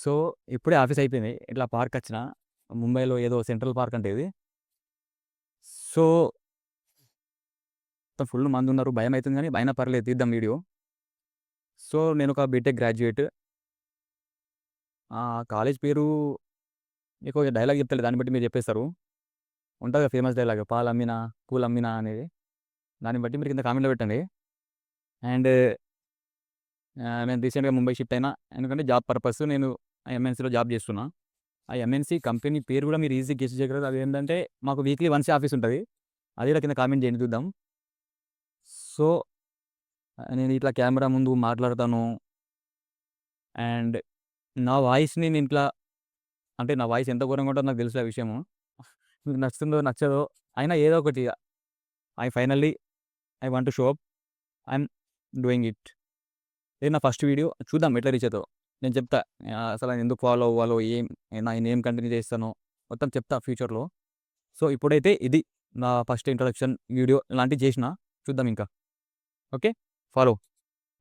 So, ఇప్పుడే office అయిపోయింది. ఇట్లా పార్కొచ్చిన. ముంబైలో ఏదో సెంట్రల్ పార్క్ అంట ఇది. సో, మొత్తం ఫుల్ మందున్నారు. భయమైతుంది గానీ, అయినా పర్లేదు తీద్దాం వీడియో. సో, నేనొక బీటెక్ గ్రాడ్యుయేట్. కాలేజ్ పేరు మీకు డైలాగ్ చెప్తలే దాన్ని బట్టి మీరు చెప్పేస్తారు. ఉంటది కదా ఫేమస్ డైలాగ్ పాలమ్మినా, పూలమ్మినా అనేది. దాన్ని బట్టి మీరు కింద కామెంట్‌లో పెట్టండి. అండ్ నేను రీసెంట్‌గా ముంబై షిఫ్ట్ అయినా. ఎందుకంటే జాబ్ పర్పస్ నేను ఎంఎన్‌సీలో జాబ్ చేస్తున్నా. ఆ ఎంఎన్‌సీ కంపెనీ పేరు కూడా మీరు ఈజీగా గెస్ చేయగలరు. అదేంటంటే మాకు వీక్లీ వన్సే ఆఫీస్ ఉంటది. అది కూడా కింద కామెంట్ చేయండి చూద్దాం. సో, నేను ఇట్లా కెమెరా ముందు మాట్లాడతాను. అండ్ నా వాయిస్‌ని నేను ఇట్లా అంటే నా వాయిస్ ఎంత ఘోరంగా ఉంటదో నాకు తెలుసు ఆ విషయము. మీకు నచ్చుతుందో నచ్చదో అయినా ఏదో ఒకటి finally I want to show up. I'm doing it. ఇది నా ఫస్ట్ వీడియో. చూద్దాం ఎట్లా రీచ్ అయితదో. నేను చెప్తా. అసలు ఎందుకు ఫాలో అవ్వాలో, నేనేం కంటిన్యూ చేస్తానో మొత్తం చెప్తా ఫ్యూచర్‌లో. సో, ఇప్పుడైతే ఇది నా ఫస్ట్ ఇంట్రడక్షన్ వీడియో ఇలాంటివి చేసిన. చూద్దాం ఇంకా. ఓకే. ఫాలో.